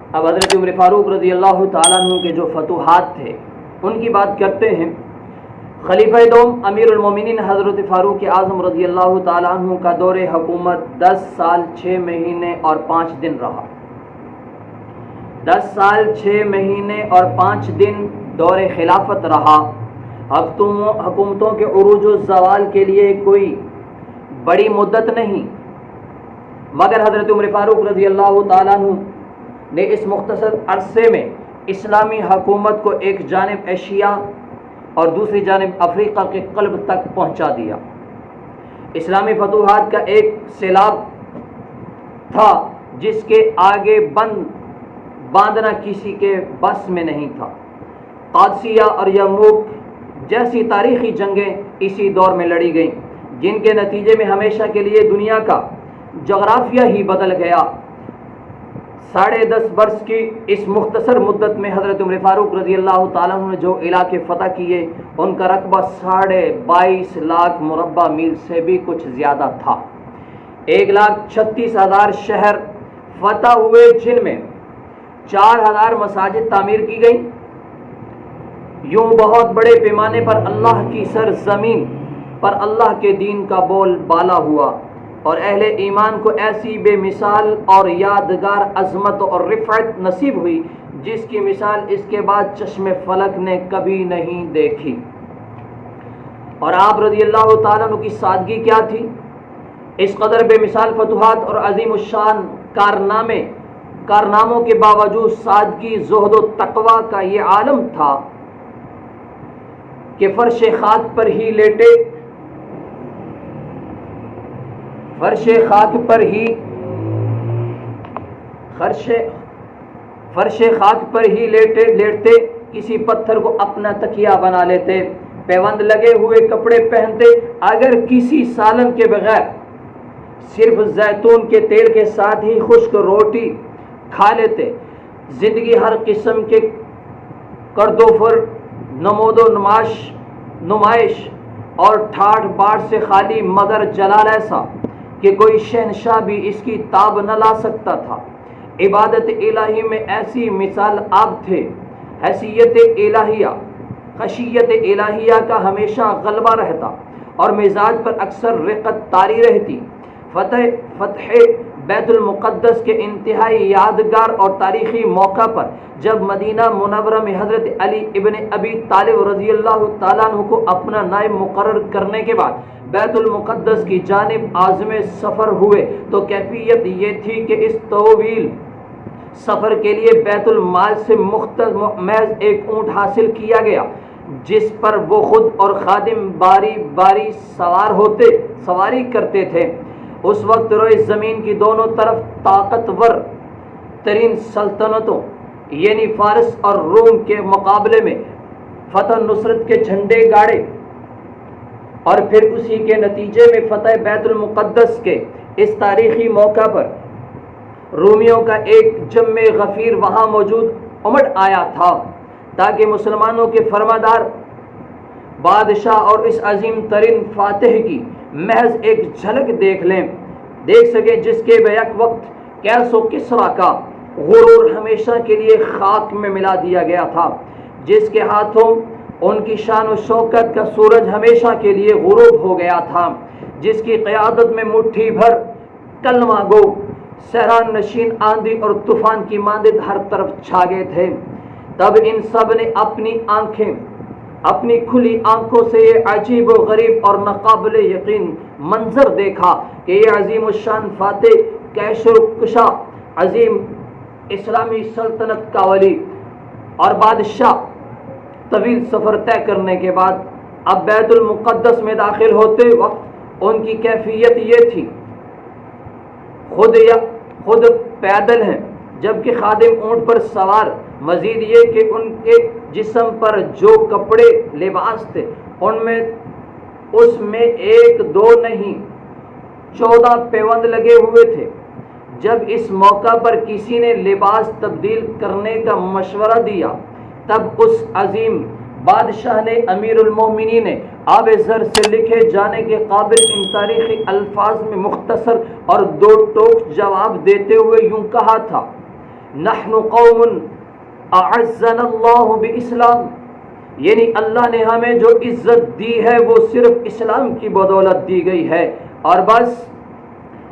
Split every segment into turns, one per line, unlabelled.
اب حضرت عمر فاروق رضی اللہ تعالیٰ عنہ کے جو فتوحات تھے ان کی بات کرتے ہیں۔ خلیفہ دوم امیر المومنین حضرت فاروق اعظم رضی اللہ تعالیٰ عنہ کا دور حکومت 10 سال 6 مہینے اور 5 دن رہا۔ 10 سال 6 مہینے اور 5 دن دور خلافت رہا۔ حکومتوں کے عروج و زوال کے لیے کوئی بڑی مدت نہیں، مگر حضرت عمر فاروق رضی اللہ تعالیٰ عنہ نے اس مختصر عرصے میں اسلامی حکومت کو ایک جانب ایشیا اور دوسری جانب افریقہ کے قلب تک پہنچا دیا۔ اسلامی فتوحات کا ایک سیلاب تھا جس کے آگے باندھنا کسی کے بس میں نہیں تھا۔ قادسیہ اور یرموک جیسی تاریخی جنگیں اسی دور میں لڑی گئیں، جن کے نتیجے میں ہمیشہ کے لیے دنیا کا جغرافیہ ہی بدل گیا۔ 10.5 برس کی اس مختصر مدت میں حضرت عمر فاروق رضی اللہ تعالیٰ عنہ نے جو علاقے فتح کیے ان کا رقبہ 22.5 لاکھ مربع میل سے بھی کچھ زیادہ تھا۔ 1,36,000 شہر فتح ہوئے، جن میں 4,000 مساجد تعمیر کی گئیں۔ یوں بہت بڑے پیمانے پر اللہ کی سرزمین پر اللہ کے دین کا بول بالا ہوا اور اہل ایمان کو ایسی بے مثال اور یادگار عظمت اور رفعت نصیب ہوئی جس کی مثال اس کے بعد چشم فلک نے کبھی نہیں دیکھی۔ اور آپ رضی اللہ تعالیٰ عنہ کی سادگی کیا تھی؟ اس قدر بے مثال فتوحات اور عظیم الشان کارناموں کے باوجود سادگی، زہد و تقوی کا یہ عالم تھا کہ فرش خاک پر ہی لیٹے کسی پتھر کو اپنا تکیہ بنا لیتے، پیوند لگے ہوئے کپڑے پہنتے، اگر کسی سالن کے بغیر صرف زیتون کے تیل کے ساتھ ہی خشک روٹی کھا لیتے۔ زندگی ہر قسم کے کرد و فر، نمود و نمائش اور ٹھاٹ باٹ سے خالی، مگر جلال ایسا کہ کوئی شہنشاہ بھی اس کی تاب نہ لا سکتا تھا۔ عبادت الہی میں ایسی مثال آپ تھے، خشیت الہیہ کا ہمیشہ غلبہ رہتا اور مزاج پر اکثر رقت طاری رہتی۔ فتح بیت المقدس کے انتہائی یادگار اور تاریخی موقع پر جب مدینہ منورہ میں حضرت علی ابن ابی طالب رضی اللہ تعالیٰ عنہ کو اپنا نائب مقرر کرنے کے بعد بیت المقدس کی جانب عازم سفر ہوئے تو کیفیت یہ تھی کہ اس طویل سفر کے لیے بیت المال سے محض ایک اونٹ حاصل کیا گیا جس پر وہ خود اور خادم باری باری سواری کرتے تھے۔ اس وقت روئے زمین کی دونوں طرف طاقتور ترین سلطنتوں یعنی فارس اور روم کے مقابلے میں فتح نصرت کے جھنڈے گاڑے اور پھر اسی کے نتیجے میں فتح بیت المقدس کے اس تاریخی موقع پر رومیوں کا ایک جم غفیر وہاں موجود امڑ آیا تھا تاکہ مسلمانوں کے فرماندار بادشاہ اور اس عظیم ترین فاتح کی محض ایک جھلک دیکھ سکے، جس کے بیک وقت کیس و کسریٰ کا غرور ہمیشہ کے لیے خاک میں ملا دیا گیا تھا، جس کے ہاتھوں ان کی شان و شوکت کا سورج ہمیشہ کے لیے غروب ہو گیا تھا، جس کی قیادت میں مٹھی بھر کلمہ گو سیران نشین آندھی اور طوفان کی مانند ہر طرف چھا گئے تھے۔ تب ان سب نے اپنی کھلی آنکھوں سے یہ عجیب و غریب اور ناقابل یقین منظر دیکھا کہ یہ عظیم الشان فاتح، کیسر کشا، عظیم اسلامی سلطنت کا ولی اور بادشاہ طویل سفر طے کرنے کے بعد اب بیت المقدس میں داخل ہوتے وقت ان کی کیفیت یہ تھی، خود پیدل ہیں جبکہ خادم اونٹ پر سوار، مزید یہ کہ ان کے جسم پر جو کپڑے لباس تھے اس میں 1-2 نہیں 14 پیوند لگے ہوئے تھے۔ جب اس موقع پر کسی نے لباس تبدیل کرنے کا مشورہ دیا تب اس عظیم بادشاہ نے امیر المومنین نے آب زر سے لکھے جانے کے قابل ان تاریخی الفاظ میں مختصر اور 2 ٹوک جواب دیتے ہوئے یوں کہا تھا نحن قوم اعزنا اللہ باسلام، یعنی اللہ نے ہمیں جو عزت دی ہے وہ صرف اسلام کی بدولت دی گئی ہے، اور بس،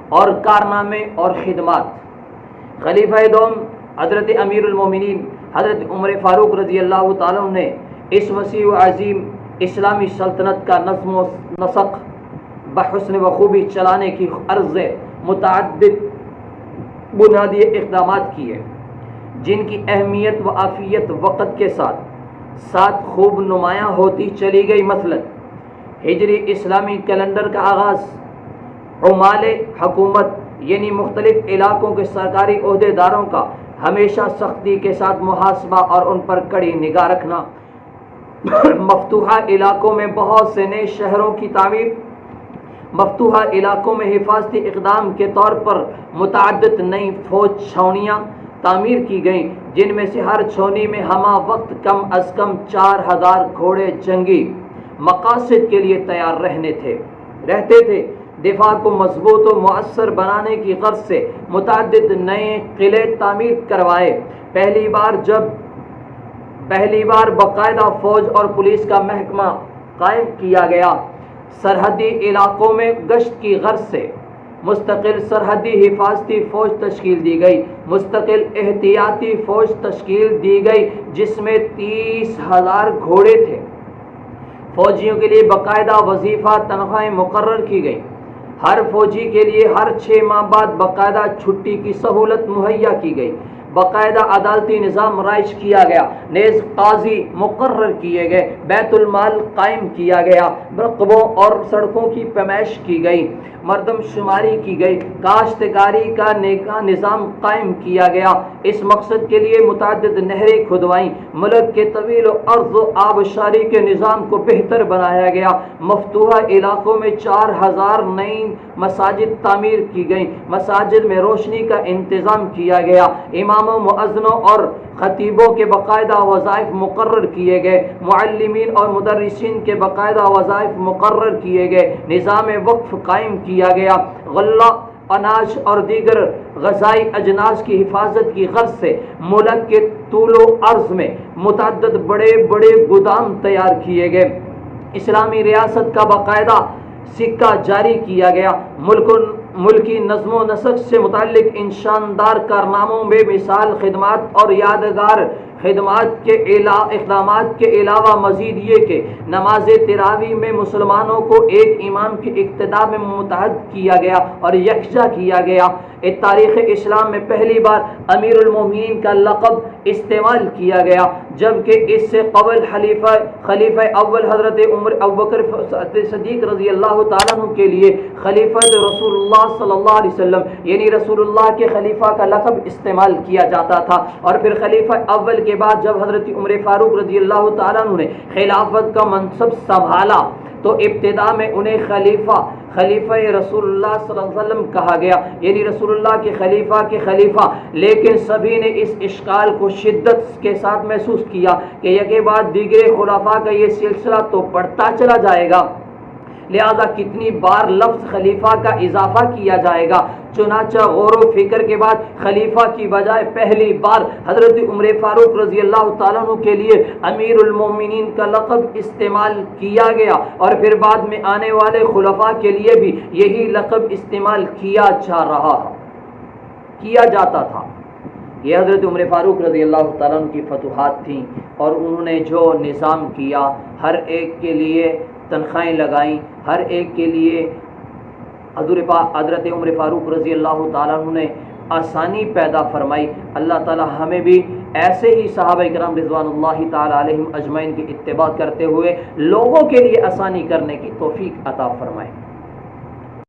اور کارنامے اور خدمات۔ خلیفہ دوم حضرت امیر المومنین حضرت عمر فاروق رضی اللہ تعالیٰ عنہ نے اس وسیع و عظیم اسلامی سلطنت کا نظم و نسق بحسن و خوبی چلانے کی عرض متعدد بنیادی اقدامات کیے، جن کی اہمیت و عافیت وقت کے ساتھ خوب نمایاں ہوتی چلی گئی۔ مثلا ہجری اسلامی کیلنڈر کا آغاز عمال حکومت یعنی مختلف علاقوں کے سرکاری عہدیداروں کا ہمیشہ سختی کے ساتھ محاسبہ اور ان پر کڑی نگاہ رکھنا، مفتوحہ علاقوں میں بہت سے نئے شہروں کی تعمیر، مفتوحہ علاقوں میں حفاظتی اقدام کے طور پر متعدد نئی فوج چھاؤنیاں تعمیر کی گئیں، جن میں سے ہر چھاؤنی میں ہمہ وقت کم از کم 4000 گھوڑے جنگی مقاصد کے لیے تیار رہتے تھے۔ دفاع کو مضبوط و مؤثر بنانے کی غرض سے متعدد نئے قلعے تعمیر کروائے۔ پہلی بار باقاعدہ فوج اور پولیس کا محکمہ قائم کیا گیا۔ سرحدی علاقوں میں گشت کی غرض سے مستقل سرحدی حفاظتی فوج تشکیل دی گئی، مستقل احتیاطی فوج تشکیل دی گئی جس میں 30,000 گھوڑے تھے۔ فوجیوں کے لیے باقاعدہ وظیفہ تنخواہیں مقرر کی گئی۔ ہر فوجی کے لیے ہر 6 ماہ بعد باقاعدہ چھٹی کی سہولت مہیا کی گئی۔ باقاعدہ عدالتی نظام رائج کیا گیا، نیز قاضی مقرر کیے گئے، بیت المال قائم کیا گیا، رقبوں اور سڑکوں کی پیمائش کی گئی، مردم شماری کی گئی، کاشتکاری کا نظام قائم کیا گیا۔ اس مقصد کے لیے متعدد نہریں کھدوائیں، ملک کے طویل و عرض و آبشاری کے نظام کو بہتر بنایا گیا۔ مفتوحہ علاقوں میں 4000 نئی مساجد تعمیر کی گئیں، مساجد میں روشنی کا انتظام کیا گیا، اماموں، مؤذنوں اور خطیبوں کے باقاعدہ وظائف مقرر کیے گئے، معلمین اور مدرسین کے باقاعدہ وظائف مقرر کیے گئے، نظام وقف قائم کیا گیا۔ غلہ، اناج اور دیگر غذائی اجناس کی حفاظت کی غرض سے ملک کے طول و عرض میں متعدد بڑے بڑے گودام تیار کیے گئے۔ اسلامی ریاست کا باقاعدہ سکہ جاری کیا گیا۔ ملکی نظم و نسق سے متعلق ان شاندار کارناموں میں مثال خدمات اور یادگار خدمات کے اقدامات کے علاوہ مزید یہ کہ نماز تراویح میں مسلمانوں کو ایک امام کے اقتداء میں متحد کیا گیا اور یکجا کیا گیا۔ تاریخ اسلام میں پہلی بار امیر المومنین کا لقب استعمال کیا گیا، جبکہ اس سے قبل خلیفہ اول حضرت عمر ابوبکر صدیق رضی اللہ تعالیٰ عنہ کے لیے خلیفہ رسول اللہ صلی اللہ علیہ وسلم یعنی رسول اللہ کے خلیفہ کا لقب استعمال کیا جاتا تھا، اور پھر خلیفہ اول کے بعد جب حضرت عمر فاروق رضی اللہ تعالیٰ عنہ نے خلافت کا منصب سنبھالا تو ابتدا میں انہیں خلیفہ رسول اللہ صلی اللہ علیہ وسلم کہا گیا، یعنی رسول اللہ کے خلیفہ، لیکن سبھی نے اس اشکال کو شدت کے ساتھ محسوس کیا کہ یکے بعد دیگر خلفاء کا یہ سلسلہ تو بڑھتا چلا جائے گا، لہذا کتنی بار لفظ خلیفہ کا اضافہ کیا جائے گا۔ چنانچہ غور و فکر کے بعد خلیفہ کی بجائے پہلی بار حضرت عمر فاروق رضی اللہ تعالیٰ عنہ کے لیے امیر المومنین کا لقب استعمال کیا گیا، اور پھر بعد میں آنے والے خلفاء کے لیے بھی یہی لقب استعمال کیا جاتا تھا۔ یہ حضرت عمر فاروق رضی اللہ تعالیٰ عنہ کی فتوحات تھیں، اور انہوں نے جو نظام کیا، ہر ایک کے لیے تنخواہیں لگائیں، ہر ایک کے لیے حضرت عمر فاروق رضی اللہ تعالیٰ عنہ نے آسانی پیدا فرمائی۔ اللہ تعالیٰ ہمیں بھی ایسے ہی صحابہ کرام رضوان اللہ تعالیٰ علیہم اجمعین کی اتباع کرتے ہوئے لوگوں کے لیے آسانی کرنے کی توفیق عطا فرمائے۔